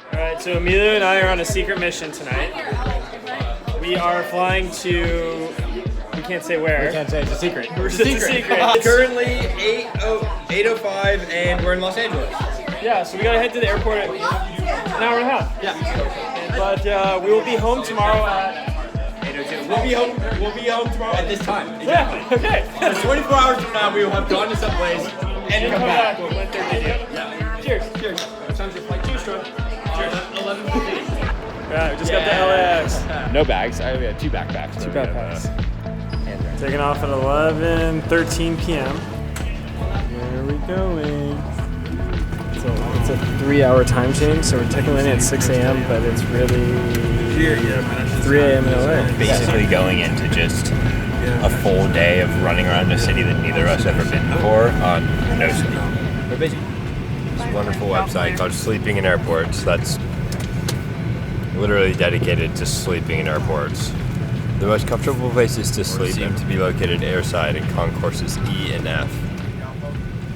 Alright, so Emilio and I are on a secret mission tonight. We are flying to... We can't say where. We can't say, it's a secret. It's a secret. Currently 8:05 and we're in Los Angeles. Yeah, so we gotta head to the airport at an hour and a half. Yeah. But we will be home tomorrow at... 8:02. We'll be home tomorrow at this time. Yeah, okay. So 24 hours from now we will have gone to some place and come back. We'll let their video. Yeah. Cheers. Cheers. What time's your flight? Cheers, Troy. Cheers. 11:50. Alright, we just got the LAX. No bags. I have 2 backpacks. 2 backpacks. Taking off at 11:13 p.m. Where are we going? It's a 3-hour time change, so we're technically landing at 6 a.m., but it's really 3 a.m. in LA. Basically going into just a full day of running around a city that neither of us ever been before on no sleep. We're busy. This wonderful website called Sleeping in Airports that's literally dedicated to sleeping in airports. The most comfortable places to sleep seem to be located airside in concourses E and F.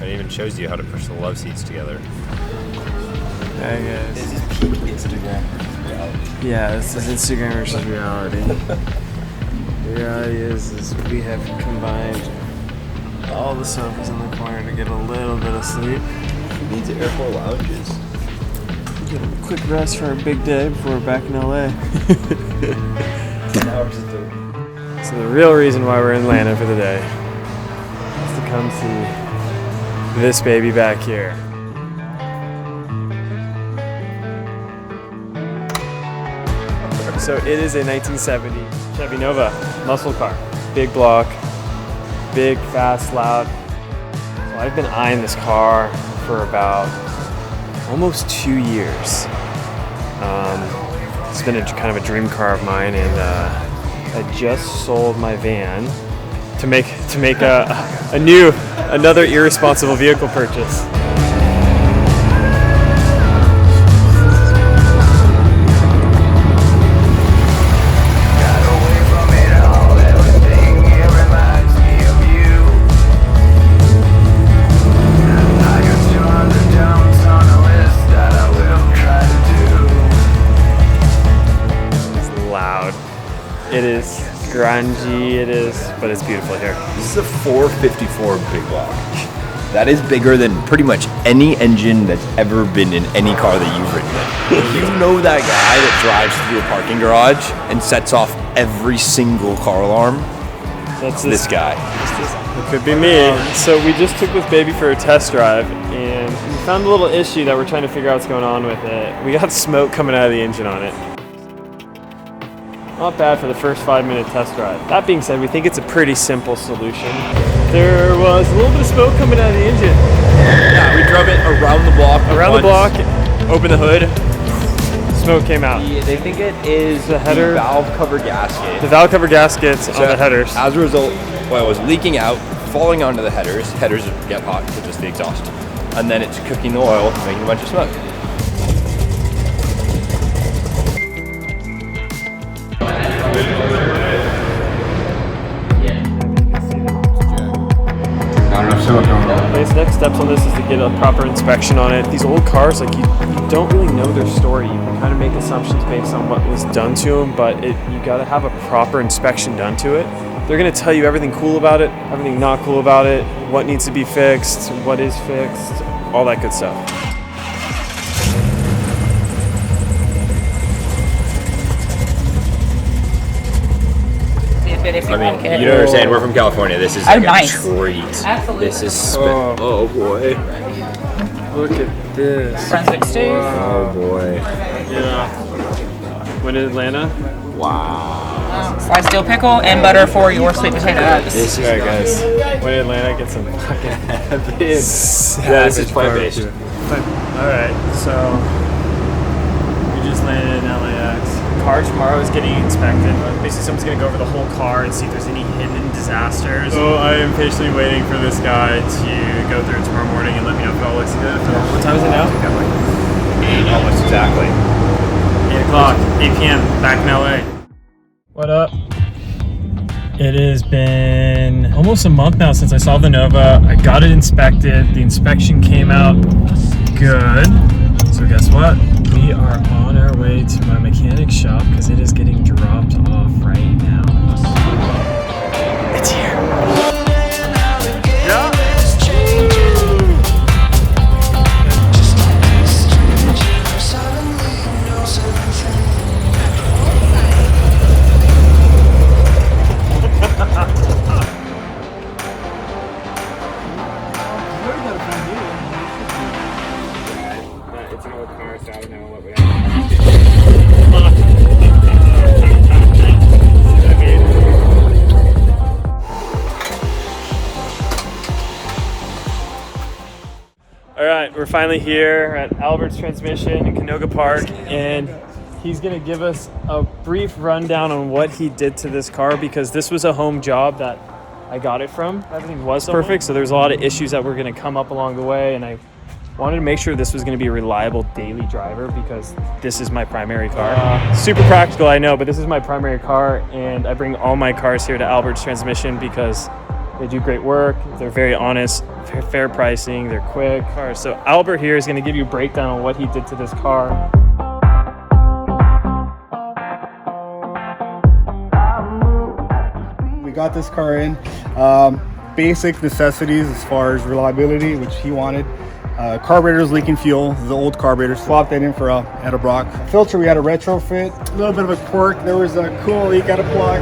It even shows you how to push the love seats together. Hey guys. This is peak Instagram. Yeah, this is Instagram versus reality. The reality is we have combined all the sofas in the corner to get a little bit of sleep. Who needs airport lounges? Get a quick rest for our big day before we're back in LA. So the real reason why we're in Atlanta for the day is to come see this baby back here. So it is a 1970 Chevy Nova muscle car. Big block, big, fast, loud. So I've been eyeing this car for about almost 2 years. It's been kind of a dream car of mine, and I just sold my van to make another irresponsible vehicle purchase. It is grungy, but it's beautiful here. This is a 454 big block. That is bigger than pretty much any engine that's ever been in any car that you've ridden in. You know that guy that drives through a parking garage and sets off every single car alarm? That's this guy. It could be me. So we just took this baby for a test drive, and we found a little issue that we're trying to figure out what's going on with it. We got smoke coming out of the engine on it. Not bad for the first 5-minute test drive. That being said, we think it's a pretty simple solution. There was a little bit of smoke coming out of the engine. Yeah, we drove it around the block. Opened the hood, smoke came out. They think it is the header, the valve cover gasket. The valve cover gaskets on the headers. As a result, oil was leaking out, falling onto the headers. Headers get hot with just the exhaust. And then it's cooking the oil, making a bunch of smoke. Next steps on this is to get a proper inspection on it. These old cars, like you don't really know their story. You can kind of make assumptions based on what was done to them, but you got to have a proper inspection done to it. They're going to tell you everything cool about it, everything not cool about it, what needs to be fixed, what is fixed, all that good stuff. I mean, you don't understand. We're from California. This is like a treat. Absolutely. This is oh boy. Look at this. Forensic stew. Oh boy. Yeah. When in Atlanta? Wow. Sliced dill pickle and butter for your sweet potatoes. This is alright, guys. When in Atlanta, get some fucking yeah, this is plant-based. Alright, so we just landed in LAX. Car tomorrow is getting inspected. Basically, someone's going to go over the whole car and see if there's any hidden disasters. So I am patiently waiting for this guy to go through it tomorrow morning and let me know if it all looks good. What time is it now? Almost exactly. 8 o'clock, 8 p.m. Back in LA. What up? It has been almost a month now since I saw the Nova. I got it inspected. The inspection came out good. So guess what? We We are on our way to my mechanic shop because it is getting dropped off right now. It's here. Yeah. It's an old car, so I don't know what we All right, we're finally here at Albert's Transmission in Canoga Park, and he's gonna give us a brief rundown on what he did to this car because this was a home job that I got it from. Everything was perfect, so there's a lot of issues that were gonna come up along the way, and I wanted to make sure this was gonna be a reliable daily driver because this is my primary car. Super practical, I know, but this is my primary car, and I bring all my cars here to Albert's Transmission because they do great work, they're very honest, fair pricing, they're quick cars. So Albert here is gonna give you a breakdown on what he did to this car. We got this car in. Basic necessities as far as reliability, which he wanted. Carburetor's leaking fuel, the old carburetor. Swapped that in for a Edelbrock. Filter, we had a retrofit. A little bit of a quirk. There was a coolant leak out of plug.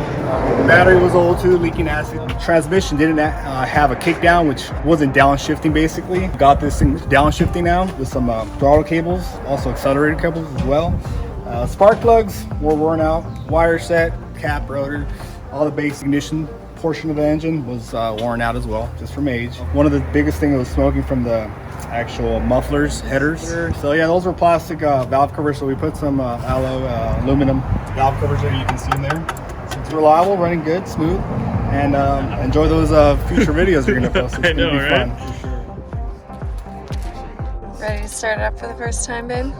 The battery was old too, leaking acid. Transmission didn't have a kick down, which wasn't downshifting basically. Got this thing downshifting now with some throttle cables, also accelerator cables as well. Spark plugs were worn out. Wire set, cap, rotor, all the base ignition portion of the engine was worn out as well, just from age. One of the biggest things was smoking from the actual mufflers, headers. So yeah, those were plastic valve covers, so we put some aluminum valve covers there, you can see them there. So it's reliable, running good, smooth, and enjoy those future videos we're gonna post. It's gonna be fun. Ready to start it up for the first time, babe?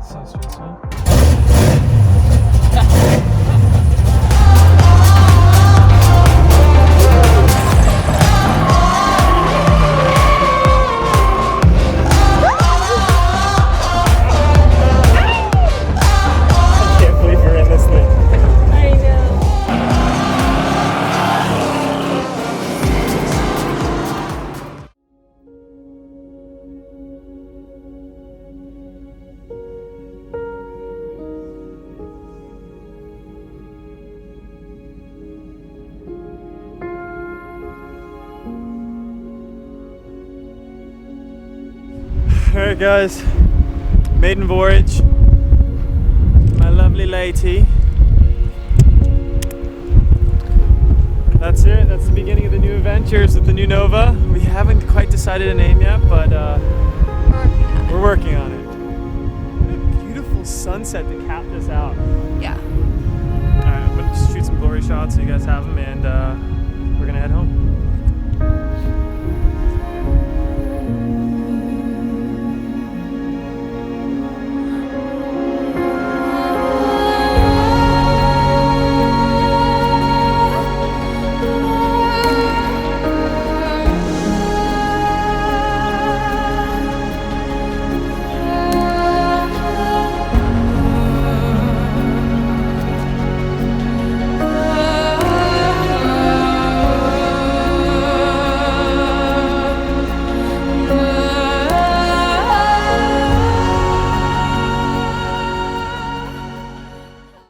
So stressful. Alright guys, maiden voyage, my lovely lady. That's it, that's the beginning of the new adventures with the new Nova. We haven't quite decided a name yet, but we're working on it. What a beautiful sunset to cap this out. Yeah. Alright, I'm gonna just shoot some glory shots so you guys have them, and we're gonna head home.